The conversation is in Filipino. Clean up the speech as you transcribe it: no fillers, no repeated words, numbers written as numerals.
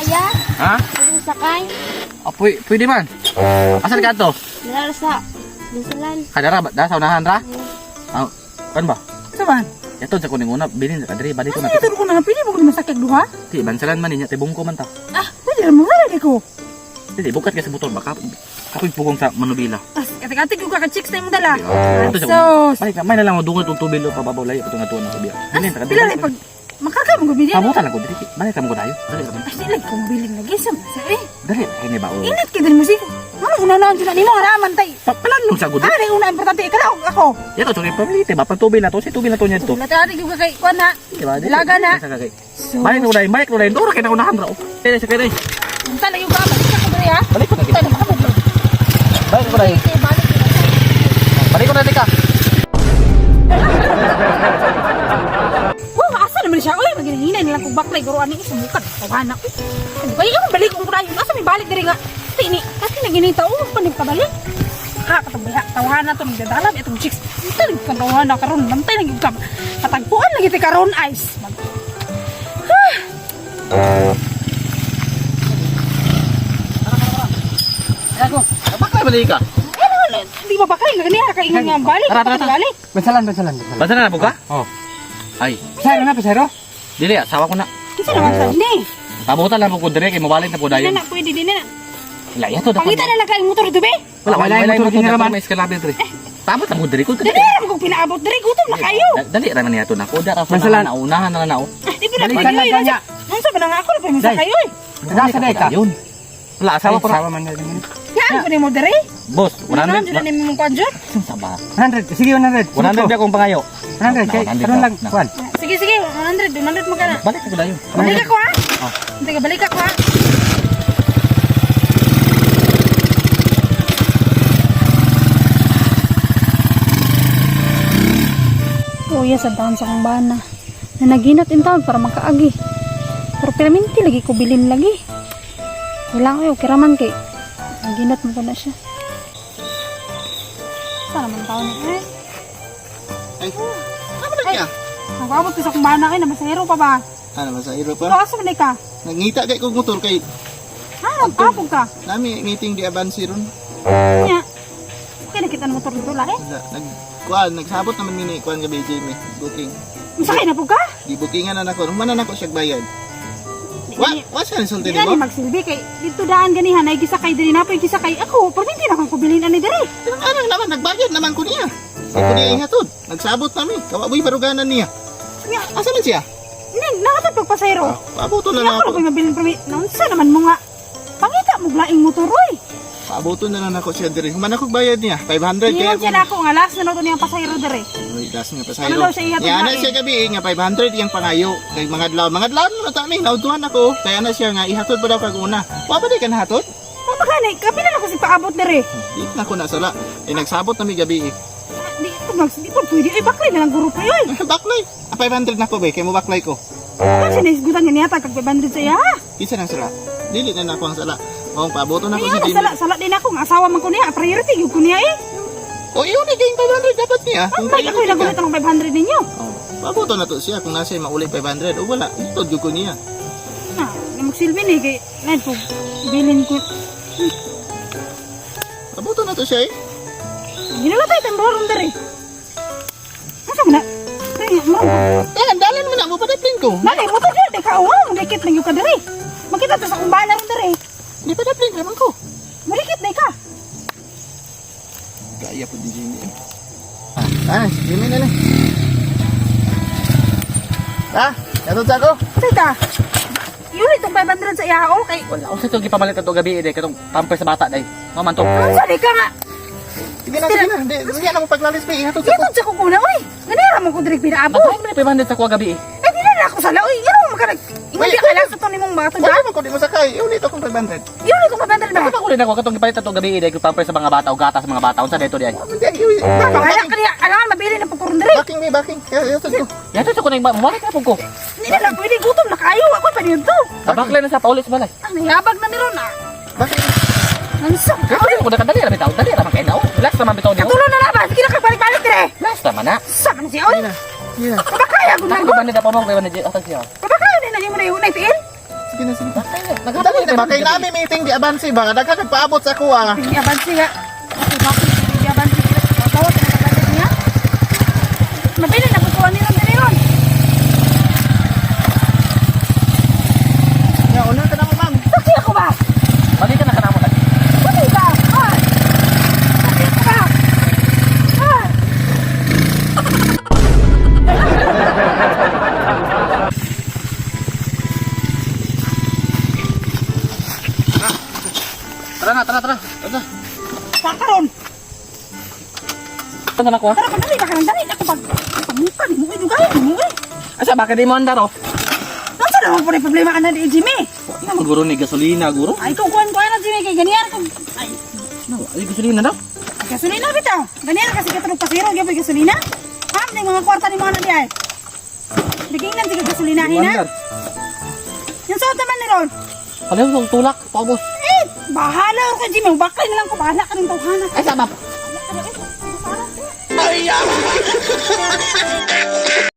Kaya? Ha? Pwede mo sakay? Pwede man. Asan ka to? Dala sa Dasalan. Kadara ba? Da sa unahan ra? Ah, kan ba? Saman. Yato sa kuning una bilin sa kadiri balik ko Asa na. ito ko na pili mo ko masakit duha? Ti bansalan man niya tibong ko man ta. Ah, pwede ra mo wala di ko. Ti bukat ka sa motor baka kapoy pugong sa manubila. Tas kati-kati ko ka chicks na mo dala. Ito sa. Sos. Balik na may na lang mo dungol tong tubil pa babaw layo patong atuan sa biya. Bilin ta kadiri. Pila pag makaka mo gubili. Sabutan lang ko diri. Balik ka mo ko dayo. Dali ra man. Ay sila ko mobiling lagi sa Dali ay ba o. Init ka din mo sige. Ano una na ang nimo haraman tay. Palan sa gud. Ah, rin una importante ikaw ako. Yato sa pamilite ba pang tubil na to si tubil na to niya to. Latati ko kay kuan na. Diba? Ilaga na. Balik ko dai. Dora kay na unahan ra. Dili sa kay. Unta lang yung kama. Isa ko diri ha. Balik ko na Kita kita. na makabog. Balik ko dai. Balik ko na tika. Wow, asa naman siya? Uy, maghinay nilang kong baklay. Guro ani isa mukat. Tawana ko. Ay, ako balik kong kurayon. Asa may balik diri nga? Tini, kasi naginita. Oh, panig ka balik. Ha, katabiha. Tawahan na ito. Nagdadalab. Itong chicks. Talig ka tawahan na karon. Bantay na yung kam. Katagpuan lagi ti karon ice. Ako. Bakit balik ka? Hindi ba baklay? Ganiha ka ingon nga balik. Tara. Balik. Bansalan. Basta na po ka? Oh. Ay. Pasero na, pasero. Dili, asawa ko na. Kasi naman sa hindi. Tabutan lang po ko dire kay mabalik na po Hindi dayon. na, pwede din na. Laya to dapat. Pangitan na lang kayong motor dito, be. Wala yung motor kinaraman. May escalator dire. Tabot ang dire ko. Dali na kung pinaabot diri. Gutom na kayo. Dali ra man niya to na. Kuda ra Masalan. na unahan na nao. Di ba na Balikan lang kanya. Ang sabi na nga ako na pa Day. kayo eh. Nasa na ka. Yun. Wala asawa ko na. Asawa man na din. Yan ko ni mo diri. Boss, Ano 100. dyan ni mong kwadyon? Saba. 100. Sige, 100. 100 biya kong pangayo. 100. Kay, karon lang. Kuan. Sige, 100 mo ka na. Balik ko dayon. Balik ako ha. Oh. Hindi ka balik ako ha. Kuya sa taon sa kong bana. Na naginat in taon para makaagi. Pero piraminti lagi ko bilin lagi. Wala ko yung kiraman kay. Naginat mo ko na siya. Saan naman taon na eh? Ay, ano na kaya? Nag-abot ka sa kong bana kayo na masahero pa ba? Ano ba sa iro Ito pa? asa man ka? Nagngita kay kong motor kay Ah, nagpapog ka. nami meeting di abansi ron. Nya. Kaya nakita ng motor dito lahi. Nagsabot naman mini kuan gabi Jamie. Booking. Masakay na po ka? Di bookingan na nako. Manan ako siya bayad. Wa sa Di sulti na ni mo? magsilbi kay dito daan ganihan ay gisakay diri na po gisakay ako. Pero hindi na ako kubilin ani diri. Ano naman nagbayad naman ko niya. Sa ko niya ihatod. Nagsabot nami. Kawaboy baruganan niya. Nya, Asa man siya? nin nakatapog pasayro. Paaboto na Nya lang ako ako. na mabilin permit. Naunsa naman mo nga. Pangita mo glaing motor oy. Paaboto na lang ako siya diri. Human ako bayad niya. 500 Hindi kaya mo siya na ako nga last na noto niyang pasayro diri. Uy, das nga pa Ano daw siya ihatod Ya na na eh? siya gabi nga 500 yang pangayo. Kay mga adlaw naman ta mi nauduhan ako. Kaya na siya nga ihatod pa daw kag una. Wa ba di ka nahatod? Ang bagani, kapila na ko si paabot diri. Di na ko nasala. Eh nagsabot na mi gabi eh. Di po pwede. Ay baklay na lang guro pa yun. Baklay. 500 na ko be, kay mo baklay ko. Kasi naisgutan nga niya kag 500 sa iya. Isa nang sala. Dili na ako ang sala. O paboto na ko Ay, si ano, Jimmy. sala din ako. Ang asawa man ko niya. Priority yung ko niya eh. O iyon ni kay 500 dapat niya. Ang balik ako yung nagulit ng 500 ninyo. Paboto na to siya kung nasa mauli 500 o wala. Ito ko niya. Ah, magsilbi ni kay Ned po. Bilin ko. Paboto na to siya eh. Ginalatay tayong barong dari. Asa mo na? Kaya mo. Eh, dalan mo na mo padaplin ko. Dali, mo to dyan. Ikaw, wow. Malikit na yung ka dari. Makita to sa kumbana rin dari. Di padaplin naman ko. Malikit na ka. Gaya po di Jimmy eh. Si Jimmy na lang. Katod sa ako. Teka. Yun itong 500 sa iya o. Kay, Wala ako sa to gipamalit ato gabi day katong pamper sa bata day. Maman to. ano sa di ka nga? Sige na, sige na. Hindi na mo paglalis pa ihatod sa ko. Itong sa kukuna, oy. Ganira mo ko direk pinaabo. Ako may 500 sa kuha gabi. Eh, di na ako sa laoy. Ano mo makalag? Ingon di ka lang sa to ni mong bata Wala dyan. mo ko di mo sakay. Ulit akong 500. Yun itong 500 na. Ako rin ako katong gipalit ato gabi day pamper sa mga bata o gata sa mga bata unsa dito diay. Bahala ka niya. Alangan mabili ng pagkurong direk. Backing may backing. Ihatod ko. Yato sa kunay mabalik na po ko. Hindi na lang pwede gutom na kayo. Ako pa niyo to. Tabaklay na sa paulit sa balay. Ang nayabag na niron ah. Backing. Nansang ka. Kaya ko nakadali ra bitaw. Dali ra man kay daw. Last naman bitaw niyo. Katulo na laban. Sige na kagbalik-balik dire. Last naman na. Sama na siya. Oy. Sige na. Kabakaya ko na. Nako ba ni da pa mo kay ba ni atag siya. Kabakaya din na yung muna yung naipin. Sige na, sige. Dali na ba? Kaya namin meeting di abansi ba? Daghan nagpaabot sa kuha. Hindi abansi nga. Kasi bakit hindi abansi sila? Tawag na nagagalit niya. Mabili na pupuan nila meron. Ya, una ka na mo, ma'am. Saksi ako ba? Balik ka na kanamo lagi. Saksi ba? Ha? Saksi ako ba? Ha? Tara na, tara, tara. Tara. Kakaroon. Ito na ko. Tara, pandali ba ka nang dali? Ako pagmuka ni mo kayo gaya mo eh. Asa baka di mo andar oh. Ano naman po rin problema ka na di Jimmy? Naman guro ni gasolina guro. Ay, kung kuhan na Jimmy kay ganyan ko. Ay, No, ay gasolina daw. gasolina bitaw. Ganyan kasi katulog pasiro, gyud gasolina. Ha, ning mga kwarta ni mga na di ay. Biging lang tiga gasolina hina. Yung sa naman ni Ron. Palayo ng tulak, paubos. Eh, bahala ko Jimmy, bakay na lang ko bahala ka rin tawhana. Ay sama. Bahala ka rin.